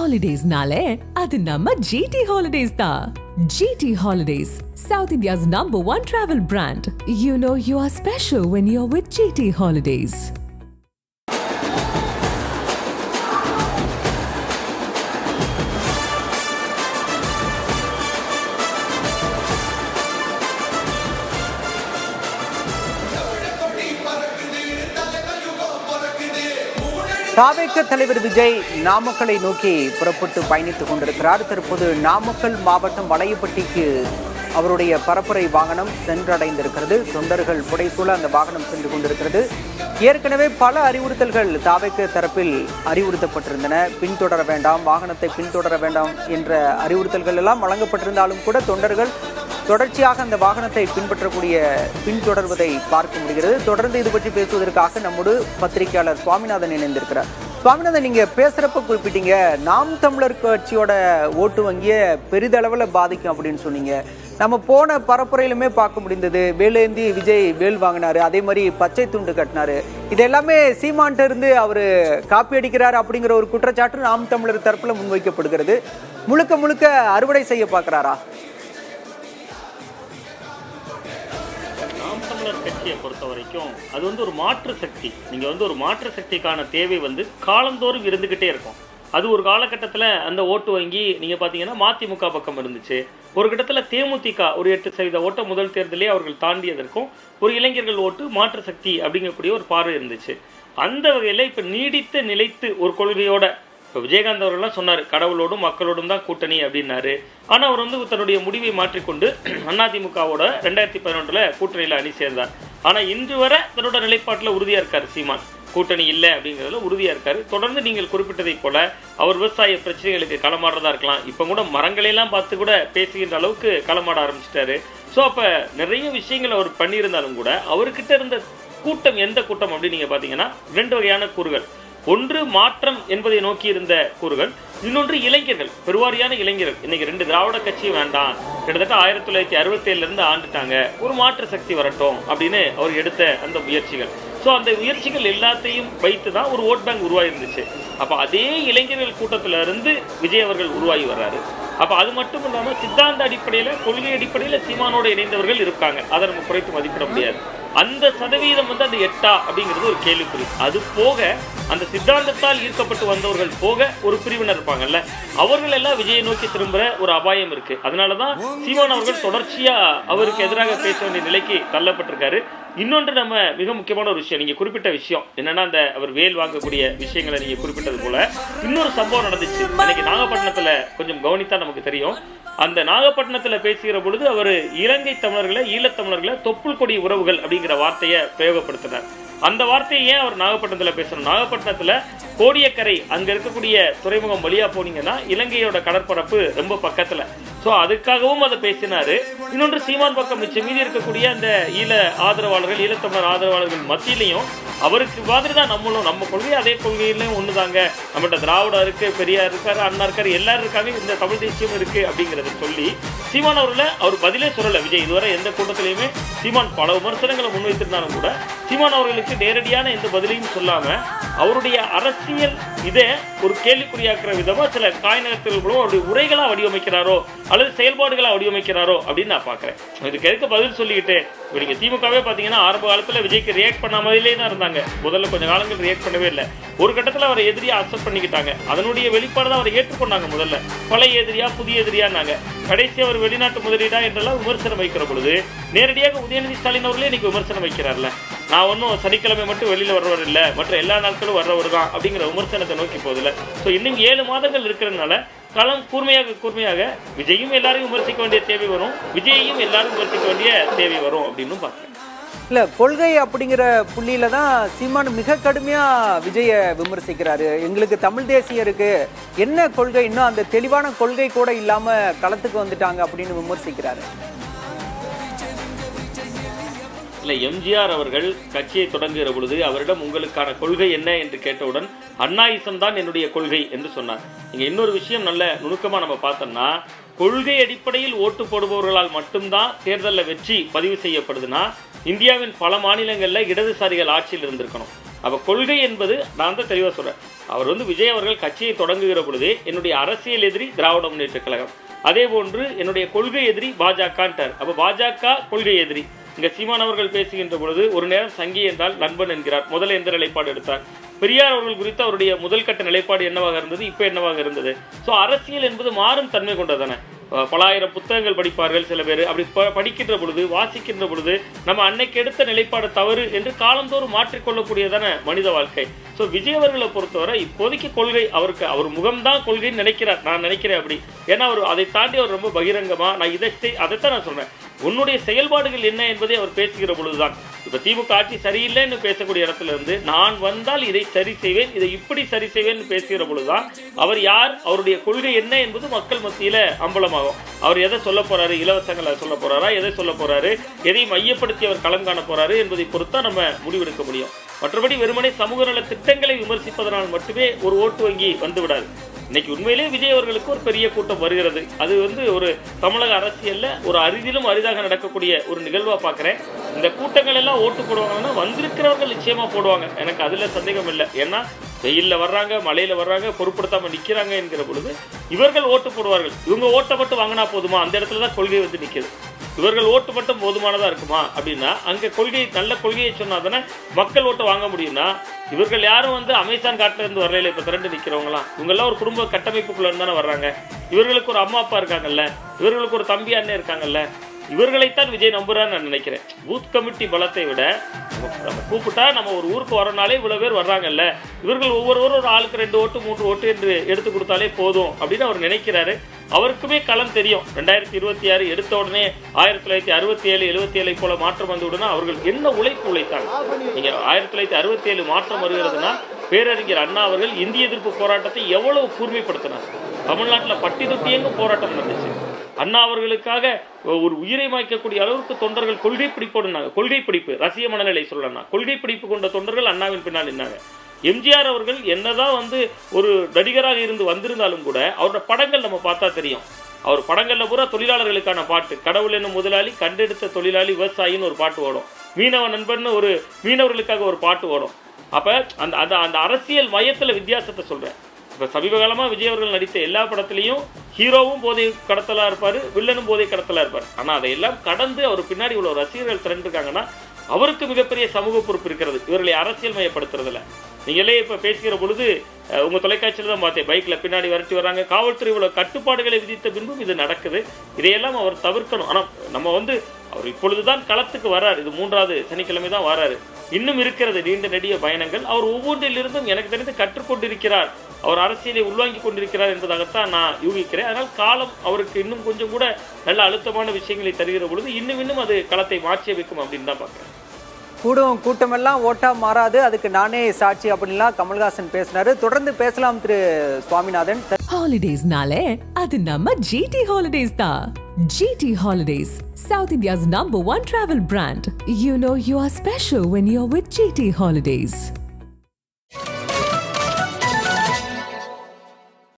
Holidays-nale, adu namma GT Holidays da. GT Holidays, South India's #1 travel brand. You know you are special when you're with GT Holidays. தாவேக தலைவர் விஜய் நாமக்கலை நோக்கி புறப்பட்டு பயணித்துக் கொண்டிருக்கிறார். தற்போது நாமக்கல் மாவட்டம் வளையப்பட்டிக்கு அவருடைய பரப்புரை வாகனம் சென்றடைந்திருக்கிறது. தொண்டர்கள் புடைசூழ அந்த வாகனம் சென்று கொண்டிருக்கிறது. ஏற்கனவே பல அறிவுறுத்தல்கள் தாவேக தரப்பில் அறிவுறுத்தப்பட்டிருந்தன. பின்தொடர வேண்டாம், வாகனத்தை பின்தொடர வேண்டாம் என்ற அறிவுறுத்தல்கள் எல்லாம் வழங்கப்பட்டிருந்தாலும் கூட தொண்டர்கள் தொடர்ச்சியாக அந்த வாகனத்தை பின்தொடர்வதை பார்க்க முடிகிறது. தொடர்ந்து இது பற்றி பேசுவதற்காக நம்மோடு பத்திரிகையாளர் சுவாமிநாதன் இணைந்திருக்கிறார். சுவாமிநாதன், நீங்க பேசுறப்ப குறிப்பிட்டீங்க நாம் தமிழர் கட்சியோட ஓட்டு வங்கியை பெரிதளவில் பாதிக்கும் அப்படின்னு சொன்னீங்க. நம்ம போன பரப்புரையிலுமே பார்க்க முடிந்தது. வேலேந்தி விஜய் வேல் வாங்கினாரு, அதே மாதிரி பச்சை துண்டு கட்டினாரு. இது எல்லாமே சீமான்ட்ட இருந்து அவரு காப்பி அடிக்கிறார் அப்படிங்கிற ஒரு குற்றச்சாட்டு நாம் தமிழர் தரப்புல முன்வைக்கப்படுகிறது. முழுக்க முழுக்க அறுவடை செய்ய பார்க்கிறாரா? கட்சியை பொறுத்த வரைக்கும் அது ஒரு மாற்று சக்தி. நீங்க ஒரு மாற்று சக்திக்கான தேவை காலந்தோறும் இருந்துகிட்டே இருக்கும். அது ஒரு காலகட்டத்தில் அந்த ஓட்டு வங்கி நீங்க பாத்தீங்கன்னா மதிமுக பக்கம் இருந்துச்சு. ஒரு கட்டத்தில் தேமுதிக ஒரு 8% ஓட்ட முதல் தேர்தலே அவர்கள் தாண்டியதற்கும் ஒரு இளைஞர்கள் ஓட்டு மாற்று சக்தி அப்படிங்கக்கூடிய ஒரு பார்வை இருந்துச்சு. அந்த வகையில இப்ப நீடித்து நிலைத்து ஒரு கொள்கையோட இப்போ விஜயகாந்த் அவர்கள்லாம் சொன்னார், கடவுளோடும் மக்களோடும் தான் கூட்டணி அப்படின்னாரு. ஆனால் அவர் தன்னுடைய முடிவை மாற்றிக்கொண்டு அதிமுகவோட 2011 கூட்டணியில் அணி சேர்ந்தார். ஆனால் இன்று வரை தன்னோட நிலைப்பாட்டில் உறுதியாக இருக்கார் சீமான். கூட்டணி இல்லை அப்படிங்கிறதுல உறுதியாக இருக்காரு. தொடர்ந்து நீங்கள் குறிப்பிட்டதை போல அவர் விவசாய பிரச்சனைகளுக்கு களமாடுறதா இருக்கலாம். இப்போ கூட மரங்களையெல்லாம் பார்த்து கூட பேசுகின்ற அளவுக்கு களமாட ஆரம்பிச்சிட்டாரு. ஸோ அப்போ நிறைய விஷயங்கள் அவர் பண்ணியிருந்தாலும் கூட அவர்கிட்ட இருந்த கூட்டம் எந்த கூட்டம் அப்படின்னு நீங்கள் பார்த்தீங்கன்னா 2 வகையான கூறுகள். ஒன்று மாற்றம் என்பதை நோக்கி இருந்த கூறுகள், இன்னொன்று இளைஞர்கள், பெருவாரியான இளைஞர்கள். இன்னைக்கு 2 திராவிட கட்சியும் வேண்டாம், கிட்டத்தட்ட 1967 ஆண்டுட்டாங்க, ஒரு மாற்று சக்தி வரட்டும் அப்படின்னு அவர் எடுத்த அந்த முயற்சிகள். ஸோ அந்த முயற்சிகள் எல்லாத்தையும் வைத்து தான் ஒரு ஓட் பேங்க் உருவாகி இருந்துச்சு. அப்போ அதே இளைஞர்கள் கூட்டத்தில் இருந்து விஜய் அவர்கள் உருவாகி வர்றாரு. அப்போ அது மட்டும் இல்லாமல் சித்தாந்த அடிப்படையில், கொள்கை அடிப்படையில் சீமானோடு இணைந்தவர்கள் இருக்காங்க. அதை நம்ம குறைத்து மதிப்பிட முடியாது. அந்த சதவீதம் அந்த 8 அப்படிங்கிறது ஒரு கேள்விக்குறி. அது போக அந்த சித்தாந்தத்தால் ஈர்க்கப்பட்டு வந்தவர்கள் போக ஒரு பிரிவினர் இருப்பாங்கல்ல, அவர்கள் எல்லாம் விஜயை நோக்கி திரும்புற ஒரு அபாயம் இருக்கு. அதனாலதான் சீமான் அவர்கள் தொடர்ச்சியா அவருக்கு எதிராக பேச வேண்டிய நிலைக்கு தள்ளப்பட்டிருக்காரு. இன்னொன்று நம்ம மிக முக்கியமான ஒரு விஷயம், நீங்க குறிப்பிட்ட விஷயம் என்னன்னா, அந்த அவர் வேல் வாங்கக்கூடிய விஷயங்களை நீங்க குறிப்பிட்டது போல இன்னொரு சம்பவம் நடந்துச்சு. அன்னைக்கு நாகப்பட்டினத்துல கொஞ்சம் கவனித்தா நமக்கு தெரியும். அந்த நாகப்பட்டினத்துல பேசுகிற பொழுது அவர் இலங்கை தமிழர்களை, ஈழத்தமிழர்களை தொப்புள் கொடி உறவுகள் அப்படிங்கிற வார்த்தையை பிரயோகப்படுத்தினார். அந்த வார்த்தையை ஏன் அவர் நாகப்பட்டினத்துல பேசணும்? நாகப்பட்டினத்துல கோடியக்கரை அங்க இருக்கக்கூடிய துறைமுகம் வழியா போனீங்கன்னா இலங்கையோட கடற்பரப்பு ரொம்ப பக்கத்துல. ஸோ அதுக்காகவும் அதை பேசினாரு. இன்னொன்று சீமான் பக்கம் மிச்சம் மீதி இருக்கக்கூடிய அந்த ஈழ ஆதரவாளர்கள், ஈழத்தமிழர் ஆதரவாளர்கள் மத்தியிலையும் அவருக்கு மாதிரி தான் நம்மளும், நம்ம கொள்கை அதே கொள்கையிலையும் ஒண்ணுதாங்க, நம்மகிட்ட திராவிடம் இருக்கு, பெரியார் இருக்காரு, அண்ணா இருக்காரு, எல்லாரும் இருக்காங்க, இந்த தமிழ் தேசியம் இருக்கு அப்படிங்கிறத சொல்லி சீமான் அவர் பதிலே சொல்லல. விஜய் இதுவரை எந்த கூட்டத்திலையுமே சீமான் பல விமர்சனங்களை முன்வைத்திருந்தாலும் கூட சீமான் அவர்களுக்கு நேரடியான எந்த பதிலையும் சொல்லாம அவருடைய அரசியல் இதை ஒரு கேள்விக்குறியாக்குற விதமா சில காய் நகர்த்தல்களும் அவருடைய உரைகளா வடிவமைக்கிறாரோ அல்லது செயல்பாடுகளா வடிவமைக்கிறாரோ அப்படின்னு நான் பாக்குறேன். இதுக்கு எதுக்கு பதில் சொல்லிக்கிட்டு நீங்க திமுகவே பாத்தீங்கன்னா ஆரம்ப காலத்துல விஜய்க்கு ரியாக்ட் பண்ணாமலே தான் இருந்தாங்க. முதல்ல கொஞ்ச காலங்கள் ரியாக்ட் பண்ணவே இல்லை. ஒரு கட்டத்துல அவரை எதிரியா அக்செப்ட் பண்ணிக்கிட்டாங்க. அதனுடைய வெளிப்பாடு தான் அவரை ஏற்றுக்கொண்டாங்க. முதல்ல பழைய எதிரியா புதிய எதிரியானாங்க. கடைசி அவர் வெளிநாட்டு முதலீடா என்றெல்லாம் விமர்சனம் வைக்கிற பொழுது நேரடியாக உதயநிதி ஸ்டாலின் அவர்களே இன்னைக்கு விமர்சனம் வைக்கிறார்ல, நான் ஒன்றும் சனிக்கிழமை மட்டும் வெளியில வர்றவர் இல்லை, மற்ற எல்லா நாட்களும் வர்றவர் தான் அப்படிங்கிற விமர்சனத்தை நோக்கி போதில்லை. ஸோ இன்னும் 7 மாதங்கள் இருக்கிறதுனால களம் கூர்மையாக விஜயும் எல்லாரும் விமர்சிக்க வேண்டிய தேவை வரும், விஜயையும் எல்லாரும் விமர்சிக்க வேண்டிய தேவை வரும் அப்படின்னு பார்க்கிறேன். இல்ல, கொள்கை அப்படிங்கிற புள்ளியில தான் சீமான் மிக கடுமையா விஜய விமர்சிக்கிறாரு. எங்களுக்கு தமிழ் தேசியம் இருக்கு, என்ன கொள்கை, இன்னும் அந்த தெளிவான கொள்கை கூட இல்லாம களத்துக்கு வந்துட்டாங்க அப்படின்னு விமர்சிக்கிறாரு. எம்ஜிஆர் அவர்கள் கட்சியை தொடங்குகிற பொழுது அவரிடம் உங்களுக்கான கொள்கை என்ன என்று கேட்டவுடன் அண்ணாயிசம் தான் என்னுடைய கொள்கை என்று சொன்னார். இங்க இன்னொரு விஷயம் நல்ல நுணுக்கமா நம்ம பார்த்தோம்னா, கொள்கை அடிப்படையில் ஓட்டு போடுபவர்களால் மட்டும்தான் தேர்தலில் வெற்றி பதிவு செய்யப்படுதுன்னா இந்தியாவின் பல மாநிலங்களில் இடதுசாரிகள் ஆட்சியில் இருந்திருக்கணும். அப்போ கொள்கை என்பது நான் தான் தெளிவாக சொல்கிறேன். அவர் வந்து விஜய் அவர்கள் கட்சியை தொடங்குகிற பொழுதே என்னுடைய அரசியல் எதிரி திராவிட முன்னேற்ற கழகம், அதே போன்று என்னுடைய கொள்கை எதிரி பாஜகன்ட்டார். அப்போ பாஜக கொள்கை எதிரி. இங்கே சீமான் அவர்கள் பேசுகின்ற பொழுது ஒரு நேரம் சங்கி என்றால் நண்பன் என்கிறார். முதல்ல எந்த நிலைப்பாடு எடுத்தார்? பெரியார் அவர்கள் குறித்து அவருடைய முதல் கட்ட நிலைப்பாடு என்னவாக இருந்தது, இப்போ என்னவாக இருந்தது? ஸோ அரசியல் என்பது மாறும் தன்மை கொண்டதானே. பல ஆயிரம் புத்தகங்கள் படிப்பார்கள் சில பேர். அப்படி படிக்கின்ற பொழுது, வாசிக்கின்ற பொழுது நம்ம அன்னைக்கு எடுத்த நிலைப்பாடு தவறு என்று காலந்தோறும் மாற்றிக்கொள்ளக்கூடியதான மனித வாழ்க்கை. ஸோ விஜய் அவர்களை பொறுத்தவரை இப்போதைக்கு கொள்கை அவருக்கு, அவர் முகம்தான் கொள்கைன்னு நினைக்கிறார். நான் நினைக்கிறேன் அப்படி. ஏன்னா அவர் அதை தாண்டி அவர் ரொம்ப பகிரங்கமா நான் அதைத்தான் நான் சொல்றேன். உன்னுடைய செயல்பாடுகள் என்ன என்பதை அவர் பேசுகிற பொழுதுதான். இப்ப திமுக ஆட்சி சரியில்லைன்னு பேசக்கூடிய இடத்துல இருந்து நான் வந்தால் இதை சரி செய்வேன், இதை இப்படி சரி செய்வேன் பேசுகிற பொழுதுதான் அவர் யார், அவருடைய கொள்கை என்ன என்பது மக்கள் மத்தியில அம்பலமாகும். அவர் எதை சொல்ல போறாரு, இலவசங்களை சொல்ல போறாரா, எதை சொல்ல போறாரு, எதை மையப்படுத்தி அவர் களம் காண போறாரு என்பதை பொறுத்தா நம்ம முடிவெடுக்க முடியும். மற்றபடி வெறுமனே சமூக நல திட்டங்களை விமர்சிப்பதனால் மட்டுமே ஒரு ஓட்டு வங்கி வந்து விடாது. இன்னைக்கு உண்மையிலேயே விஜய் அவர்களுக்கு ஒரு பெரிய கூட்டம் வருகிறது. அது வந்து ஒரு தமிழக அரசியல்ல ஒரு அரிதிலும் அரிதாக நடக்கக்கூடிய ஒரு நிகழ்வா பார்க்கிறேன். இந்த கூட்டங்கள் எல்லாம் ஓட்டு போடுவாங்கன்னா வந்திருக்கிறவர்கள் நிச்சயமா போடுவாங்க, எனக்கு அதுல சந்தேகம் இல்லை. ஏன்னா வெயில்ல வர்றாங்க, மழையில வர்றாங்க, பொருட்படுத்தாம நிக்கிறாங்க என்கிற பொழுது இவர்கள் ஓட்டு போடுவார்கள். இவங்க ஓட்டை மட்டும் வாங்கினா போதுமா? அந்த இடத்துலதான் கொள்கை வந்து நிற்குது. இவர்கள் ஓட்டு மட்டும் போதுமானதா இருக்குமா அப்படின்னா அங்க கொள்கை, நல்ல கொள்கையை சொன்னா தானே மக்கள் ஓட்டு வாங்க முடியும்னா. இவர்கள் யாரும் வந்து அமேசான் காட்டுல இருந்து வரல. இப்ப திரண்டு நிக்கிறவங்களாம் இவங்க எல்லாம் ஒரு குடும்ப கட்டமைப்புக்குள்ள இருந்தானே வர்றாங்க. இவர்களுக்கு ஒரு அம்மா அப்பா இருக்காங்கல்ல, இவர்களுக்கு ஒரு தம்பி அண்ணன் இருக்காங்கல்ல, இவர்களைத்தான் விஜய் நம்புறான்னு நான் நினைக்கிறேன். பூத் கமிட்டி பலத்தை விட நம்ம கூப்பிட்டா நம்ம ஒரு ஊருக்கு வரனாலே இவ்வளவு பேர் வர்றாங்கல்ல, இவர்கள் ஒவ்வொருவரும் ஒரு ஆளுக்கு 2 ஓட்டு 3 ஓட்டு என்று எடுத்து கொடுத்தாலே போதும் அப்படின்னு அவர் நினைக்கிறாரு. அவருக்குமே களம் தெரியும். 2026 எடுத்த உடனே 1967 77 போல மாற்றம் வந்து உடனே அவர்கள் என்ன உழைப்பு உழைத்தாங்க. நீங்க 1967 மாற்றம் வருகிறதுனா பேரறிஞர் அண்ணா அவர்கள் இந்திய எதிர்ப்பு போராட்டத்தை எவ்வளவு கூர்மைப்படுத்தினார். தமிழ்நாட்டில் பட்டி தொட்டி எங்கும் போராட்டம் நடந்துச்சு. அண்ணா அவர்களுக்காக ஒரு உயிரை மாய்க்கக்கூடிய அளவுக்கு தொண்டர்கள் கொள்கை பிடிப்போடு, கொள்கை பிடிப்பு ரசிய மனநிலை சொல்லலாம், கொள்கை பிடிப்பு கொண்ட தொண்டர்கள் அண்ணாவின் பின்னால் நின்னாங்க. எம்ஜிஆர் அவர்கள் என்னதான் வந்து ஒரு நடிகராக இருந்து வந்திருந்தாலும் கூட அவரோட படங்கள் நம்ம பார்த்தா தெரியும். அவர் படங்கள்ல பூரா தொழிலாளர்களுக்கான பாட்டு, கடவுள் என்னும் முதலாளி, கண்டெடுத்த தொழிலாளி, விவசாயின்னு ஒரு பாட்டு ஓடும், மீனவ நண்பன் ஒரு மீனவர்களுக்காக ஒரு பாட்டு ஓடும். அப்ப அந்த அந்த அரசியல் மையத்துல வித்தியாசத்தை சொல்றேன். இப்ப சமீப காலமா விஜய் அவர்கள் நடித்த எல்லா படத்திலையும் ஹீரோவும் போதை கடத்தலா இருப்பாரு, வில்லனும் போதை கடத்தலா இருப்பாரு. ஆனா அதையெல்லாம் கடந்து அவர் பின்னாடி இவ்வளவு ரசிகர்கள் திரண்டிருக்காங்கன்னா அவருக்கு மிகப்பெரிய சமூக பொறுப்பு இருக்கிறது. இவர்களை அரசியல் மயப்படுத்துறதுல நீங்களே இப்ப பேசுகிற பொழுது உங்க தொலைக்காட்சியில தான் பார்த்தேன், பைக்ல பின்னாடி விரட்டி வர்றாங்க. காவல்துறை இவ்வளவு கட்டுப்பாடுகளை விதித்த பின்பும் இது நடக்குது. இதையெல்லாம் அவர் தவிர்க்கணும். ஆனா நம்ம வந்து அவர் இப்பொழுதுதான் களத்துக்கு வர்றாரு. இது 3வது சனிக்கிழமை தான் வர்றாரு. இன்னும் இருக்கிறது நீண்ட நெடிய பயணங்கள். அவர் ஒவ்வொன்றிலிருந்தும் எனக்கு தெரிந்து கற்றுக்கொண்டிருக்கிறார், அவர் அரசியலை உள்வாங்கி கொண்டிருக்கிறார் என்பதாகத்தான் நான் யூகிக்கிறேன். அதனால் காலம் அவருக்கு இன்னும் கொஞ்சம் கூட நல்ல அழுத்தமான விஷயங்களை தருகிற பொழுது இன்னும் அது களத்தை மாற்றி வைக்கும் அப்படின்னு தான் பார்க்கிறேன். கூட்டமெல்லாம் ஓட்டா மாறாது, அதுக்கு நானே சாட்சி அப்படின்லாம் கமல்ஹாசன் பேசினாரு. தொடர்ந்து பேசலாம் திரு சுவாமிநாதன். ஹாலிடேஸ்னாலே அது நம்ம ஜிடி ஹாலிடேஸ் தான். GT Holidays, South India's #1 travel brand. You know you are special when you're with GT Holidays.